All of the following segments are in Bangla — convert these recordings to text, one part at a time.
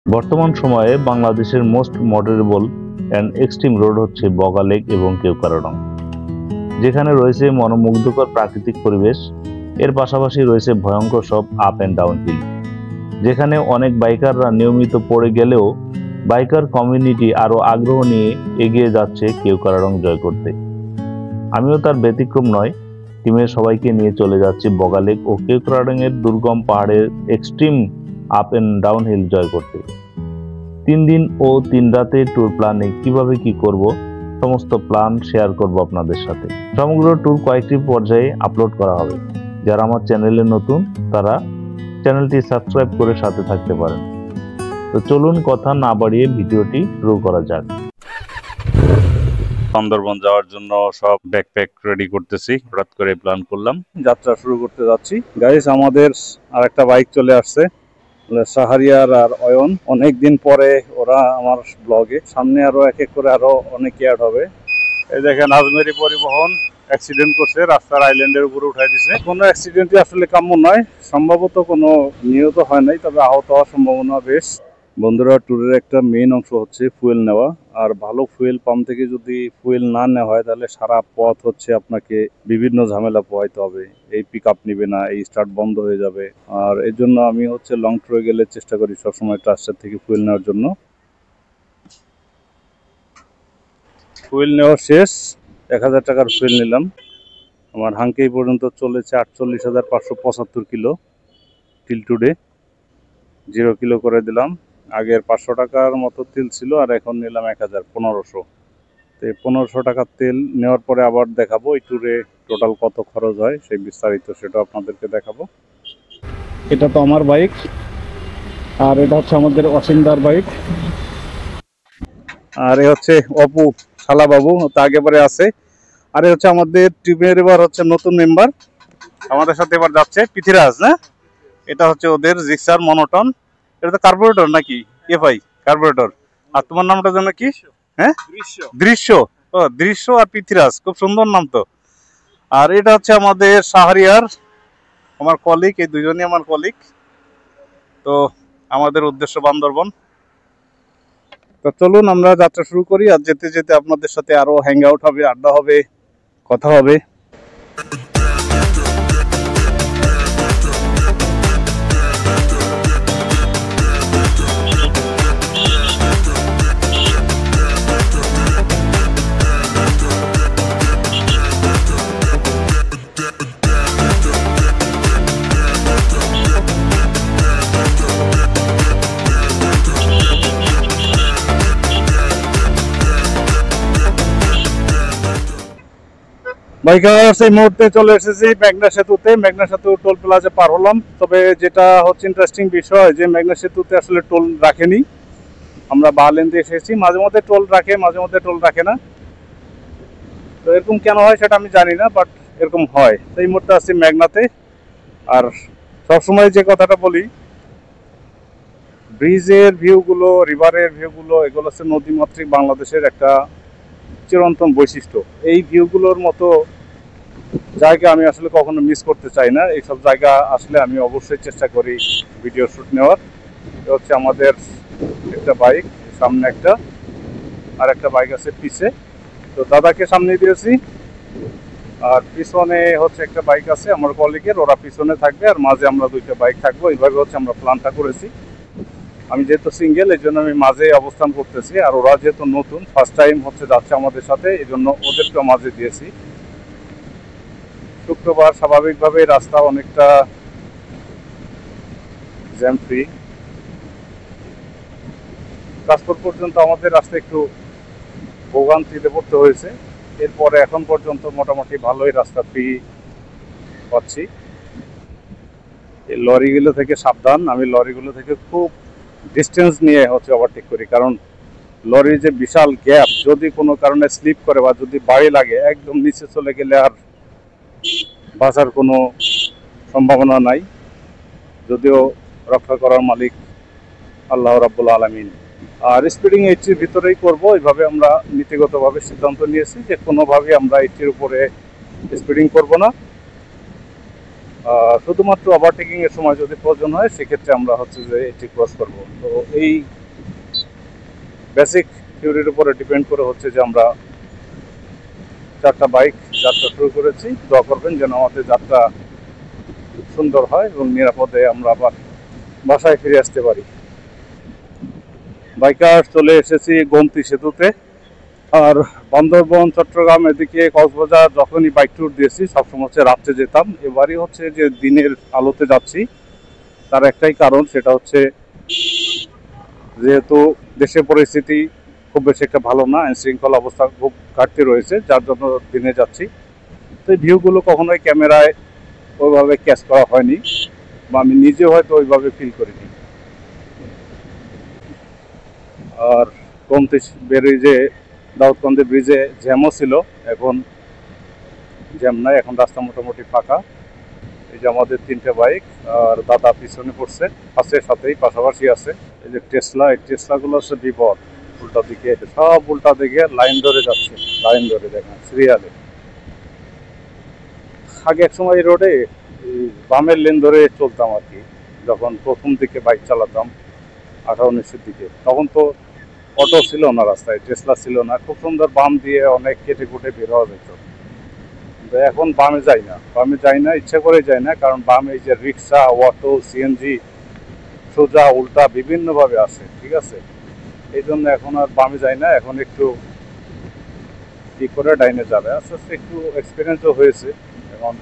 বর্তমান সময়ে বাংলাদেশের মোস্ট মডারেবল অ্যান্ড এক্সট্রিম রোড হচ্ছে বগা লেক এবং কেওক্রাডং, যেখানে রয়েছে মনোমুগ্ধকর প্রাকৃতিক পরিবেশ। এর পাশাপাশি রয়েছে ভয়ঙ্কর সব আপ অ্যান্ড ডাউন হিল, যেখানে অনেক বাইকাররা নিয়মিত পড়ে গেলেও বাইকার কমিউনিটি আরও আগ্রহ নিয়ে এগিয়ে যাচ্ছে কেওক্রাডং জয় করতে। আমিও তার ব্যতিক্রম নয়। টিমের সবাইকে নিয়ে চলে যাচ্ছি বগা লেক ও কেওক্রাডং এর দুর্গম পাহাড়ের extreme up and down hill জয় করতে। 3 দিন ও 3 রাতের ট্যুর প্ল্যানে কিভাবে কি করব, সমস্ত প্ল্যান শেয়ার করব আপনাদের সাথে। সমগ্র ট্যুর কয়েকটি পর্যায়ে আপলোড করা হবে। যারা আমার চ্যানেলে নতুন তারা চ্যানেলটি সাবস্ক্রাইব করে সাথে থাকতে পারেন। তো চলুন কথা না বাড়িয়ে ভিডিওটি শুরু করা যাক। সুন্দরবন যাওয়ার জন্য সব ব্যাকপ্যাক রেডি করতেছি, হঠাৎ করে প্ল্যান করলাম যাত্রা শুরু করতে যাচ্ছি। গাইস, আমাদের আরেকটা বাইক চলে আসছে, সাহারিয়ার আর অয়ন। অনেকদিন পরে ওরা আমার ব্লগে। সামনে আরো এক এক করে আরো অনেক অ্যাড হবে। এই দেখেন, আজমেরি পরিবহন অ্যাক্সিডেন্ট করছে, রাস্তার আইল্যান্ডের উপরে উঠাই দিছে। কোনো অ্যাক্সিডেন্টই আসলে কাম্য নয়, সম্ভবত কোনো নিহত হয় নাই, তবে আহত হওয়ার সম্ভাবনা বেশ। বন্ধুরা, ট্যুরের একটা মেইন অংশ হচ্ছে ফুয়েল নেওয়া। আর ভালো ফুয়েল পাম্প থেকে যদি ফুয়েল না নেওয়া হয় তাহলে সারা পথ হচ্ছে আপনাকে বিভিন্ন ঝামেলা পোহাইতে হবে। এই পিক আপ নিবে না, এই স্টার্ট বন্ধ হয়ে যাবে। আর এর জন্য আমি হচ্ছে লং ট্যুরে গেলে চেষ্টা করি সবসময় ট্রাস্টার থেকে ফুয়েল নেওয়ার জন্য। ফুয়েল নেওয়া শেষ, 1000 টাকার ফুয়েল নিলাম। আমার হাঙ্কে পর্যন্ত চলেছে 48,575 কিলো টিল টুডে। 0 কিলো করে দিলাম। আগের 500 টাকার মতো তেল ছিল, আর এখন নিলাম 1500। তো 1500 টাকার তেল নেওয়ার পরে আবার দেখাবো এই ট্যুরে টোটাল কত খরচ হয়, সেই বিস্তারিত সেটা আপনাদেরকে দেখাবো। এটা তো আমার বাইক, আর এটা হচ্ছে আমাদের অসীমদার বাইক, আর এ হচ্ছে অপু শালা বাবু, তা আগে পরে আছে। আর এ হচ্ছে আমাদের টিমের এবার হচ্ছে নতুন মেম্বার, আমাদের সাথে এবার যাচ্ছে পৃথ্বীরাজ। না, এটা হচ্ছে ওদের জিক্সার মনোটন। এটা তো কার্বোরেটর নাকি? FI carburettor. আর তোমার নামটা যেন কি? হ্যাঁ, দৃশ্য। ও, দৃশ্য আর পৃথ্বীরাজ, খুব সুন্দর নাম তো। আর এটা হচ্ছে আমাদের শাহরিয়ার, আমার কলিগ। এই দুজনই আমার কলিগ। তো আমাদের উদ্দেশ্য বান্দরবন। তো চলুন আমরা যাত্রা শুরু করি। আর যেতে যেতে আপনাদের সাথে আরো হ্যাং আউট হবে, আড্ডা হবে, কথা হবে। বাইকার্স, এই মুহূর্তে চলে এসেছি মেঘনা সেতুতে। মেঘনা সেতু টোল প্লাজা পার হলাম। তবে যেটা হচ্ছে ইন্টারেস্টিং বিষয়, যে মেঘনা সেতুতে আসলে টোল রাখেনি। আমরা বাহলেন দিয়ে এসেছি, মাঝে মধ্যে টোল রাখে, মাঝে মধ্যে টোল রাখে না। তো এরকম কেন হয় সেটা আমি জানি না, বাট এরকম হয়। তো এই মুহূর্তে আছি মেঘনাতে। আর সবসময় যে কথাটা বলি, ব্রিজের ভিউগুলো, রিভারের ভিউগুলো, এগুলো হচ্ছে নদীমাতৃক বাংলাদেশের একটা চিরন্তন বৈশিষ্ট্য। এই ভিউগুলোর মতো জায়গা আমি আসলে কখনো মিস করতে চাই না। এইসব জায়গা আসলে আমি অবশ্যই চেষ্টা করি ভিডিও শ্যুট নেওয়ার। এটা হচ্ছে আমাদের একটা বাইক, সামনে একটা, আর একটা বাইক আছে পিছে। তো দাদাকে সামনে দিয়েছি, আর পিছনে হচ্ছে একটা বাইক আছে আমার কলিগের, ওরা পিছনে থাকবে, আর মাঝে আমরা দুইটা বাইক থাকবো। এইভাবে হচ্ছে আমরা প্ল্যানটা করেছি। আমি যেহেতু সিঙ্গেল, এই জন্য আমি মাঝে অবস্থান করতেছি। আর ওরা যেহেতু নতুন, ফার্স্ট টাইম হচ্ছে যাচ্ছে আমাদের সাথে, এই জন্য ওদেরকেও মাঝে দিয়েছি। শুক্রবার, স্বাভাবিকভাবে রাস্তা অনেকটা জ্যাম ফ্রি। ট্রান্সপোর্ট পর্যন্ত আমাদের রাস্তা একটু ভোগান্তিতে পড়তে হয়েছে। এরপরে এখন পর্যন্ত মোটামুটি ভালোই রাস্তা ফ্রি পাচ্ছি। এই লরিগুলো থেকে সাবধান, আমি লরিগুলো থেকে খুব ডিস্টেন্স নিয়ে হচ্ছে ওভারটেক করি, কারণ লরির যে বিশাল গ্যাপ, যদি কোনো কারণে স্লিপ করে বা যদি বাড়ি লাগে, একদম নিচে চলে গেলে আর বাঁচার কোনো সম্ভাবনা নাই, যদিও রক্ষা করার মালিক আল্লাহ রাব্বুল আলামিন। আর স্পিডিং 80-র ভিতরেই করব, এইভাবে আমরা নীতিগতভাবে সিদ্ধান্ত নিয়েছি যে কোনোভাবেই আমরা 80-র উপরে স্পিডিং করব না। শুধুমাত্র ওভারটেকিং এর সময় যদি প্রয়োজন হয় সেক্ষেত্রে আমরা হচ্ছে যে এটি ক্রস করব। তো এই বেসিক থিওরির উপরে ডিপেন্ড করে হচ্ছে যে আমরা 4টা বাইক যাত্রা শুরু করেছি। দোয়া করবেন যেন আমাদের যাত্রা সুন্দর হয় এবং নিরাপদে আমরা আবার বাসায় ফিরে আসতে পারি। বাইকার চলে এসেছি গোমতী সেতুতে। আর বান্দরবন, চট্টগ্রাম, এদিকে কক্সবাজার যখনই বাইক ট্যুর দিয়েছি সবসময় হচ্ছে রাত্রে যেতাম। এবারই হচ্ছে যে দিনের আলোতে যাচ্ছি। তার একটাই কারণ, সেটা হচ্ছে যেহেতু দেশের পরিস্থিতি খুব বেশি একটা ভালো না, আইন শৃঙ্খলা অবস্থা খুব ঘাটতি রয়েছে, যার জন্য দিনে যাচ্ছি। তো এই ভিউগুলো কখনোই ক্যামেরায় ওইভাবে ক্যাচ করা হয়নি, বা আমি নিজে হয়তো ওইভাবে ফিল করিনি। আর গোমতী ব্রিজে, দাউদকান্দি ব্রিজে জ্যামও ছিল, এখন জ্যাম নাই, এখন রাস্তা মোটামুটি ফাঁকা। এই যে আমাদের 3টে বাইক, আর দাদা পিছনে পড়ছে, সাথেই পাশাপাশি আছে। এই যে টেসলা, এই টেসলাগুলো হচ্ছে বিপদ। উল্টা দিকে সব উল্টা দিকে লাইন ধরে যাচ্ছে, লাইন ধরে দেখেন সিরিয়ালে। আগে এক সময় এই রোডে বামের লেন ধরে চলতাম আর কি, যখন প্রথম দিকে বাইক চালাতাম 18-19-এর দিকে। তখন তো অটো ছিল না রাস্তায়, টেসলা ছিল না, খুব সুন্দর বাম দিয়ে অনেক কেটে কুটে বের হওয়া যেত। কিন্তু এখন বামে যাই না, ইচ্ছা করে যাই না, কারণ বামে এই যে রিক্সা, অটো, সিএনজি সোজা উল্টা বিভিন্নভাবে আসে, ঠিক আছে। এই জন্য এখন আর বামে যাই না, এখন একটু কি করে ডাইনে যাবে। আস্তে আস্তে একটু এক্সপিরিয়েন্সও হয়েছে। এখন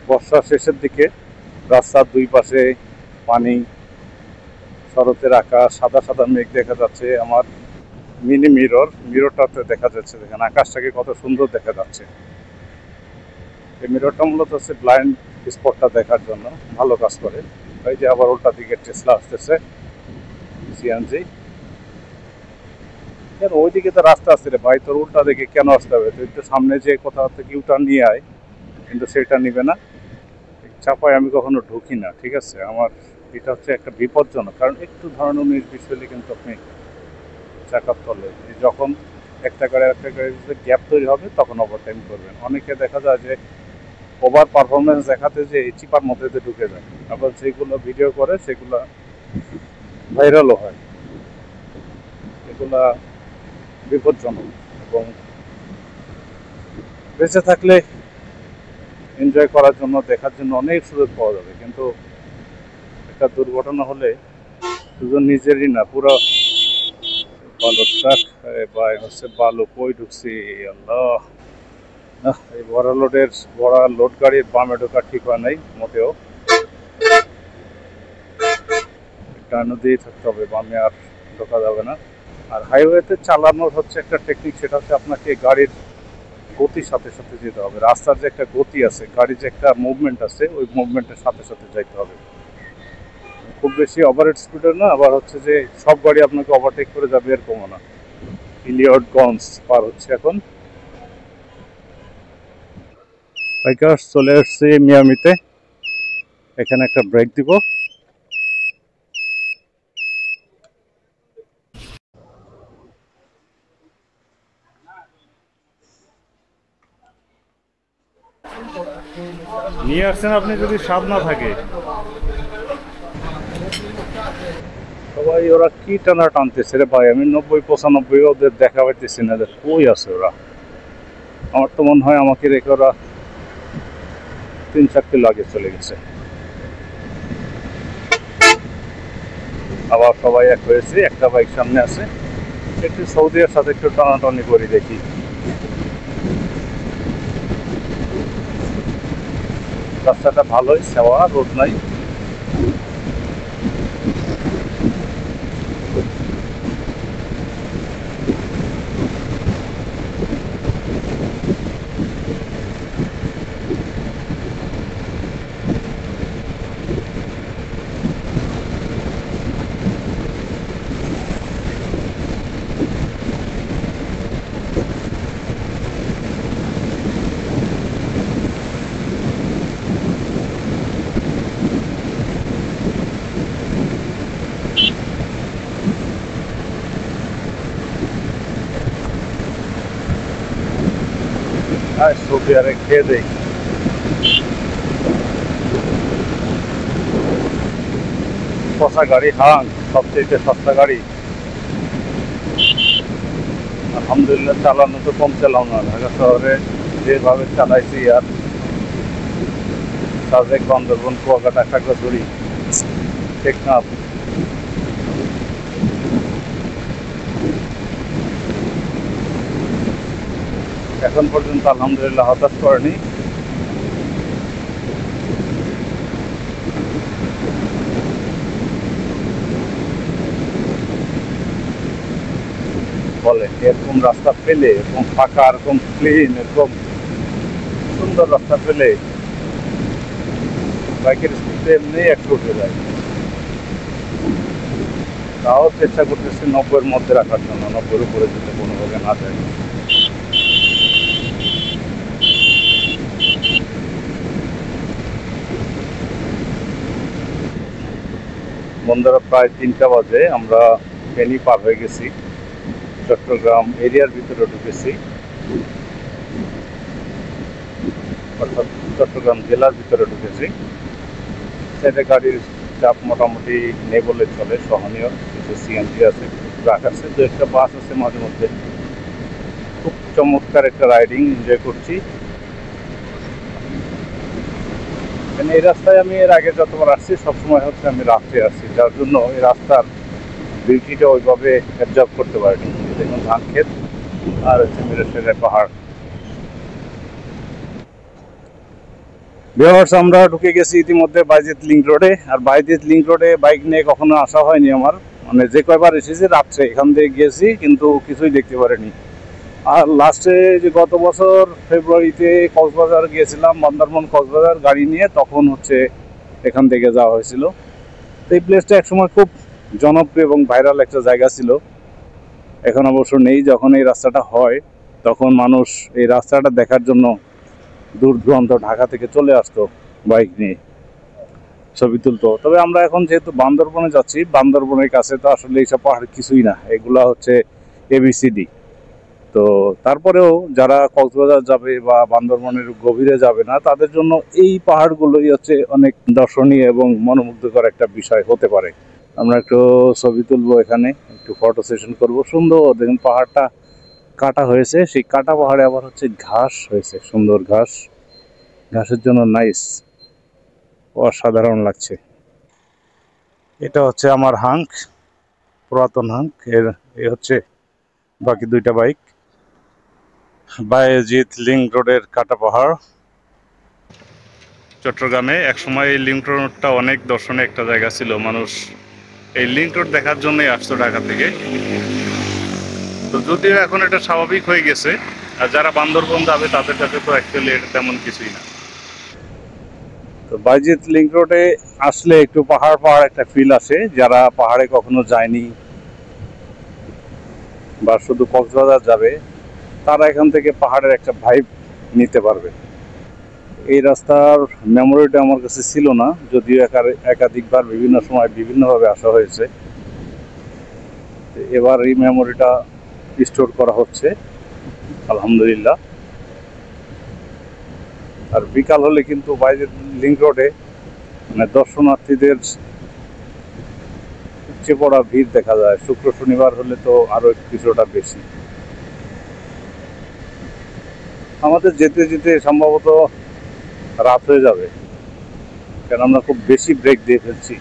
বর্ষার শেষের দিকে রাস্তার দুই পাশে পানি, শরতের আকাশ, সাদা সাদা মেঘ দেখা যাচ্ছে। আমার মিনি মিররটাতে দেখা যাচ্ছে, দেখেন আকাশটাকে কত সুন্দর দেখা যাচ্ছে। এই মিররটা মূলত হচ্ছে ব্লাইন্ড স্পটটা দেখার জন্য ভালো কাজ করে। এই যে আবার উল্টা দিকে টেসলা আসতেছে, সিএনজি। কেন ওইদিকে তো রাস্তা আছে রে ভাই, তোর উল্টা দিকে কেন আসতে হবে? তুই একটু সামনে যে কোথাও থেকে ইউটার্ন নিয়ে আয়, কিন্তু সেটা নিবে না। চাপায় আমি কখনো ঢুকি না, ঠিক আছে। আমার এটা হচ্ছে একটা বিপজ্জনক, কারণ একটু ধরনের 19-20 হলে কিন্তু আপনি চাকার তলে, যখন একটা গাড়ির গ্যাপ তৈরি হবে তখন ওভারটাইম করবেন। অনেকে দেখা যায় যে ওভার পারফরমেন্স দেখাতে যে এই চিপার মধ্যে ঢুকে যায়, আবার যেগুলো ভিডিও করে সেগুলো ভাইরালও হয়। এগুলা বিপজ্জনক, এবং বেঁচে থাকলে এনজয় করার জন্য, দেখার জন্য অনেক সুযোগ পাওয়া যাবে, কিন্তু একটা দুর্ঘটনা হলে শুধু নিজেরই না, পুরো বালুর ট্রাক বা হচ্ছে বালু কই ঢুকছি আল্লাহ। এই বড় লোড গাড়ির বামে ঢোকা ঠিক হয় নাই মোটেও, ডান দিয়েই থাকতে হবে, বামে আর ঢোকা যাবে না। আর হাইওয়েতে চালানোর হচ্ছে একটা টেকনিক, সেটা হচ্ছে আপনাকে গাড়ির গতির সাথে সাথে যেতে হবে। রাস্তার যে একটা গতি আছে, গাড়ির যে একটা মুভমেন্ট আছে, ওই মুভমেন্টের সাথে সাথে যাইতে হবে। খুব বেশি ওভার স্পিডের না, আবার হচ্ছে যে সব গাড়ি আপনাকে ওভারটেক করে যাবে এরকমও না। ইলিয়টগঞ্জ পার হচ্ছে এখন। বাইকার্স চলে আসছি মিয়ামিতে, এখানে একটা ব্রেক দিব। নিয়ে আসছেন আপনি যদি স্বাদ না থাকে। সবাই ওরা কি টানা টানতেছে রে ভাই, আমি 90-95 ওদের দেখা পাইতেছি না, কই আছে ওরা। আমার তো মনে হয় আমাকে রেখে ওরা 3-4 কিলো আগে চলে গেছে। আবার সবাই এক হয়েছে, একটা বাইক সামনে আছে। একটু সৌদির সাথে একটু টানাটানি করি দেখি। রাস্তাটা ভালোই, সেবা রোড নাই। আর সৌদি আরে খেয়ে দেই। পচা গাড়ি হাং সবচেয়ে সস্তা গাড়ি। আলহামদুলিল্লাহ চালানো তো কম চালাও না, ঢাকা শহরে যেভাবে চালাইছি আর সাজেক, বান্দরবন, কুয়াকাটা, খাগড়াছড়ি, টেকনাফ, এখন পর্যন্ত আলহামদুলিল্লাহ হতাশ করেনি। বলে এরকম রাস্তা পেলে, এরকম ফাঁকা, এরকম ক্লিন, এরকম সুন্দর রাস্তা পেলে বাইকের স্পিড এমনি একটু উঠে যায়। তাও চেষ্টা করতেছি 90-এর মধ্যে রাখার জন্য, 90-এর উপরে যাতে কোনোভাবে না যায়। বন্ধুরা প্রায় 3টা বাজে, আমরা ফেনী পার হয়ে গেছি, চট্টগ্রাম এরিয়ার ভিতরে ঢুকেছি, অর্থাৎ চট্টগ্রাম জেলার ভিতরে ঢুকেছি। সেটা গাড়ির চাপ মোটামুটি নেই বলে চলে, সহনীয়। কিছু সিএনজি আছে, ট্রাক আছে, 2-একটা বাস আছে মাঝে মধ্যে। খুব চমৎকার একটা রাইডিং এনজয় করছি। এই রাস্তায় আমি এর আগে যতবার আসছি সবসময় হচ্ছে আমি রাত্রে আসছি, যার জন্য এই রাস্তার বিউটিটা ওইভাবে অ্যাবজর্ব করতে পারিনি। দেখুন ধান ক্ষেত আর হচ্ছে মিরসরাই পাহাড়। ভিউয়ার্স, আমরা ঢুকে গেছি ইতিমধ্যে বাইজিৎ লিংক রোডে। আর বাইজিৎ লিংক রোডে বাইক নিয়ে কখনো আসা হয়নি আমার, মানে যে কয়বার এসেছি রাত্রে এখান থেকে গেছি, কিন্তু কিছুই দেখতে পারিনি। আর লাস্টে যে গত বছর ফেব্রুয়ারিতে কক্সবাজার গিয়েছিলাম, বান্দরবন কক্সবাজার গাড়ি নিয়ে, তখন হচ্ছে এখান থেকে যাওয়া হয়েছিল। তো এই প্লেসটা একসময় খুব জনপ্রিয় এবং ভাইরাল একটা জায়গা ছিল, এখন অবশ্য নেই। যখন এই রাস্তাটা হয় তখন মানুষ এই রাস্তাটা দেখার জন্য দূর দূরান্ত ঢাকা থেকে চলে আসতো বাইক নিয়ে, ছবি তুলতো। তবে আমরা এখন যেহেতু বান্দরবনে যাচ্ছি, বান্দরবনের কাছে তো আসলে এইসব পাহাড় কিছুই না, এগুলা হচ্ছে ABCD। তো তারপরেও যারা কক্সবাজার যাবে বা বান্দরবনের গভীরে যাবে না, তাদের জন্য এই পাহাড়গুলোই হচ্ছে অনেক দর্শনীয় এবং মনোমুগ্ধকর একটা বিষয় হতে পারে। আমরা একটু ছবি তুলবো, এখানে একটু ফটো সেশন করবো। সুন্দর দেখুন পাহাড়টা কাটা হয়েছে, সেই কাটা পাহাড়ে আবার হচ্ছে ঘাস হয়েছে, সুন্দর ঘাস, ঘাসের জন্য নাইস, অসাধারণ লাগছে। এটা হচ্ছে আমার হাঙ্ক, পুরাতন হাঙ্ক। এ হচ্ছে বাকি 2টা বাইক। বাইজিৎ লিংক রোডের কাটা পাহাড় চট্টগ্রামে। একসময় এই লিংক রোডটা অনেক দর্শনীয় একটা জায়গা ছিল, মানুষ এই লিংক রোড দেখার জন্যই আসতো ঢাকা থেকে। তো যদিও এখন এটা স্বাভাবিক হয়ে গেছে, আর যারা বান্দরবন যাবে তাদের কাছে তো অ্যাকচুয়ালি এটা তেমন কিছুই না। তো বাইজিৎ লিংক রোডে আসলে একটু পাহাড় পাহাড় একটা ফিল আসে, যারা পাহাড়ে কখনো যায়নি বা শুধু কক্সবাজার যাবে, তারা এখান থেকে পাহাড়ের একটা ভাইব নিতে পারবে। এই রাস্তার মেমোরিটা আমার কাছে ছিল না, যদিও একাধিকবার বিভিন্ন সময় বিভিন্নভাবে আসা হয়েছে। এবার এই মেমোরিটা স্টোর করা হচ্ছে আলহামদুলিল্লাহ। আর বিকাল হলে কিন্তু বাইজিৎ লিংক রোডে মানে দর্শনার্থীদের উপচে পড়া ভিড় দেখা যায়। শুক্র শনিবার হলে তো আরো কিছুটা বেশি। আমাদের যেতে যেতে সম্ভবত রাত হয়ে যাবে, কারণ আমরা খুব বেশি ব্রেক দিয়ে ফেলছি।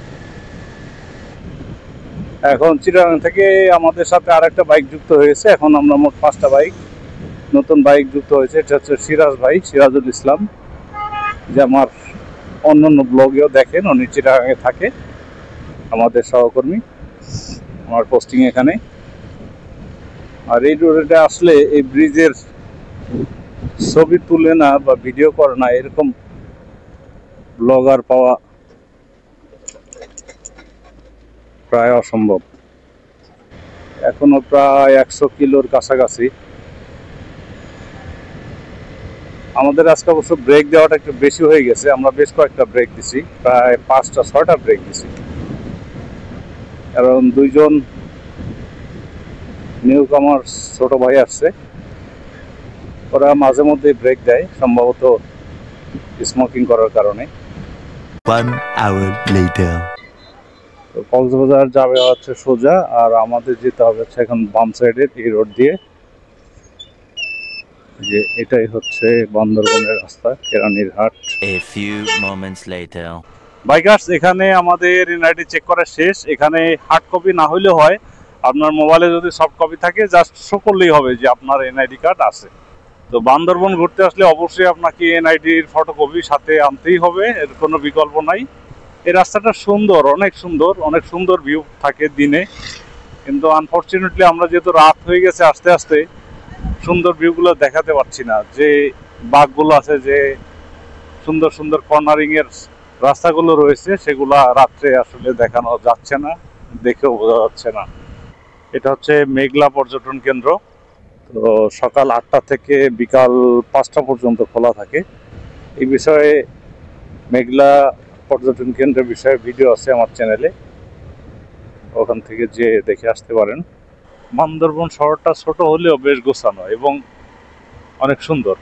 এখন চিটাগাং থেকে আমাদের সাথে আরেকটা বাইক যুক্ত হয়েছে, এখন আমরা মোট 5টা বাইক, নতুন বাইক যুক্ত হয়েছে। এটা হচ্ছে সিরাজ ভাই, সিরাজুল ইসলাম, যে আমার অন্যান্য ব্লগেও দেখেন, উনি চিটাগাংয়ে থাকে, আমাদের সহকর্মী, আমার পোস্টিং এখানে। আর এই রোডে আসলে এই ব্রিজের ছবি তুলে না বা ভিডিও করে না এরকম ব্লগার পাওয়া প্রায় অসম্ভব। এখনো প্রায় 100 কিলোর কাছাকাছি। আমাদের আজকে অবশ্য ব্রেক দেওয়াটা একটু বেশি হয়ে গেছে, আমরা বেশ কয়েকটা ব্রেক দিছি, প্রায় 5টা-6টা ব্রেক দিছি, কারণ 2জন নিউ কামার ছোট ভাই আসছে, ওরা মাঝে মধ্যে ব্রেক দেয়, সম্ভবত স্মোকিং করার কারণে। 1 hour later. তো কক্সবাজার যাবে হচ্ছে সোজা, আর আমাদের যেতে হবে হচ্ছে এখন বাম সাইডের এই রোড দিয়ে। যে এটাই হচ্ছে বান্দরবনের রাস্তা, কেরানীর হাট। A few moments later. Bikers, এখানে আমাদের এনআইডি চেক করা শেষ। এখানে হার্ড কপি না হইলে হয়, আপনার মোবাইলে যদি সফট কপি থাকে জাস্ট শো করলেই হবে যে আপনার এনআইডি কার্ড আছে। তো বান্দরবন ঘুরতে আসলে অবশ্যই আপনাকে এনআইডির ফটোকপি সাথে আনতেই হবে, এর কোনো বিকল্প নাই। এই রাস্তাটা সুন্দর, অনেক সুন্দর, অনেক সুন্দর ভিউ থাকে দিনে, কিন্তু আনফর্চুনেটলি আমরা যেহেতু রাত হয়ে গেছে আস্তে আস্তে সুন্দর ভিউগুলো দেখাতে পারছি না। যে বাঘগুলো আছে, যে সুন্দর সুন্দর কর্নারিং এর রাস্তাগুলো রয়েছে, সেগুলা রাত্রে আসলে দেখানো যাচ্ছে না, দেখেও বোঝা যাচ্ছে না। এটা হচ্ছে মেঘলা পর্যটন কেন্দ্র। তো সকাল 8টা থেকে বিকাল 5টা পর্যন্ত খোলা থাকে। এই বিষয়ে মেঘলা পর্যটন কেন্দ্রের বিষয়ে ভিডিও আছে আমার চ্যানেলে, ওখান থেকে যে দেখে আসতে পারেন। বান্দরবন শহরটা ছোট হলেও বেশ গোছানো এবং অনেক সুন্দর।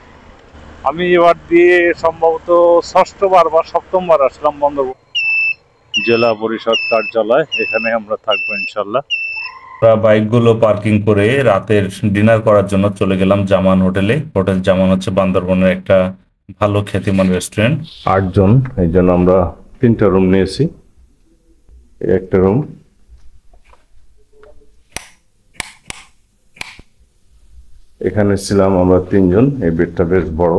আমি এবার দিয়ে সম্ভবত 6বার বা 7বার আসলাম বান্দরবন। জেলা পরিষদ কার্যালয়, এখানে আমরা থাকবো ইনশাল্লাহ। আমরা বাইকগুলো পার্কিং করে রাতের ডিনার করার জন্য চলে গেলাম জামান হোটেলে। হোটেল জামান হচ্ছে বান্দরবনের একটা ভালো খ্যাতিমান রেস্টুরেন্ট। 8 জন, এই জন্য আমরা 3টা রুম নিয়েছি। এই একটা রুম, এখানে ছিলাম আমরা 3 জন। এই বেডটা বেশ বড়।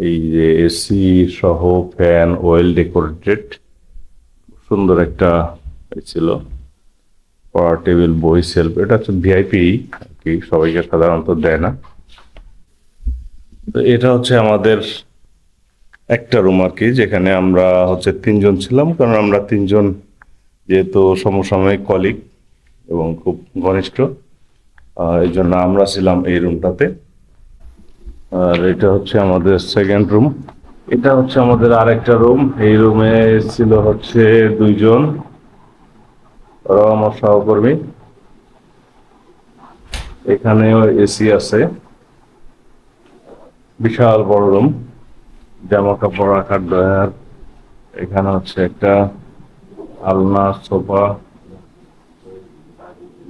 এই যে এসি সহ ফ্যান, ওয়েল ডেকোরেটেড, সুন্দর একটা ছিল। পড়ার টেবিল, বই, সেলফ। এটা হচ্ছে ভিআইপি আর কি, সবাইকে সাধারণত দেয় না। তো এটা হচ্ছে আমাদের একটা রুম আর কি, যেখানে আমরা হচ্ছে 3 জন ছিলাম, কারণ আমরা 3 জন যেহেতু সমসাময়িক কলিগ এবং খুব ঘনিষ্ঠ, এই জন্য আমরা ছিলাম এই রুমটাতে। আর এটা হচ্ছে আমাদের সেকেন্ড রুম। এটা হচ্ছে আমাদের আরেকটা রুম। এই রুমে ছিল হচ্ছে 2 জন, ওরাও আমার সহকর্মী। এখানেও এসি আছে, বিশাল বড় রুম, জামা কাপড় রাখার ড্রয়ার। এখানে হচ্ছে একটা আলনা, সোফা,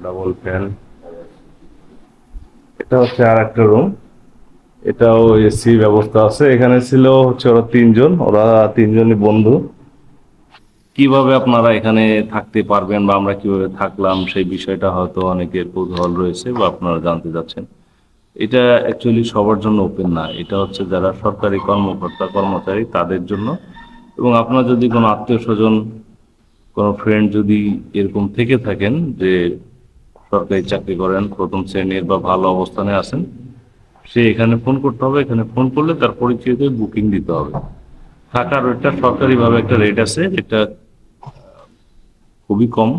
ডাবল ফ্যান। এটা হচ্ছে আর একটা রুম, এটাও এসি ব্যবস্থা আছে। এখানে ছিল হচ্ছে ওরা 3 জন, ওরা 3 জনই বন্ধু। কিভাবে আপনারা এখানে থাকতে পারবেন বা আমরা কিভাবে থাকলাম, সেই বিষয়টা হয়তো অনেকের কৌতূহল রয়েছে বা আপনারা জানতে চাচ্ছেন। এটা অ্যাকচুয়ালি সবার জন্য ওপেন না, এটা হচ্ছে যারা সরকারি কর্মকর্তা কর্মচারী তাদের জন্য। এবং আপনার যদি কোনো আত্মীয় স্বজন, কোনো ফ্রেন্ড যদি এরকম থেকে থাকেন যে সরকারি চাকরি করেন, প্রথম শ্রেণীর বা ভালো অবস্থানে আছেন, সে এখানে ফোন করতে হবে। এখানে ফোন করলে তার পরিচয়তে বুকিং দিতে হবে। থাকার রেটটা সরকারিভাবে একটা রেট আছে, এটা খুবই কম।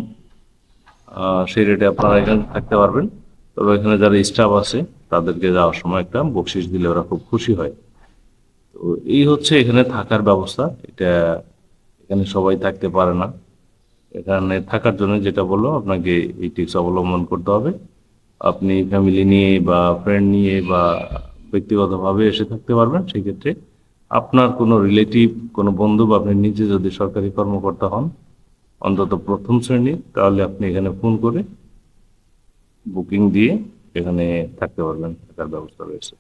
সেই রেটে আপনারা এখানে থাকতে পারবেন। তবে এখানে যারা স্টাফ আছে তাদেরকে যাওয়ার সময় একটা বকশিশ দিলে ওরা খুব খুশি হয়। তো এই হচ্ছে এখানে থাকার ব্যবস্থা। এটা এখানে সবাই থাকতে পারে না। এখানে থাকার জন্য যেটা বললো, আপনাকে এই টিপস অবলম্বন করতে হবে। আপনি ফ্যামিলি নিয়ে বা ফ্রেন্ড নিয়ে বা ব্যক্তিগতভাবে এসে থাকতে পারবেন। সেক্ষেত্রে আপনার কোনো রিলেটিভ, কোনো বন্ধু বা আপনি নিজে যদি সরকারি কর্মকর্তা হন, অন্তত প্রথম শ্রেণী, তাহলে আপনি এখানে ফোন করে বুকিং দিয়ে এখানে থাকতে পারবেন, থাকার ব্যবস্থা রয়েছে।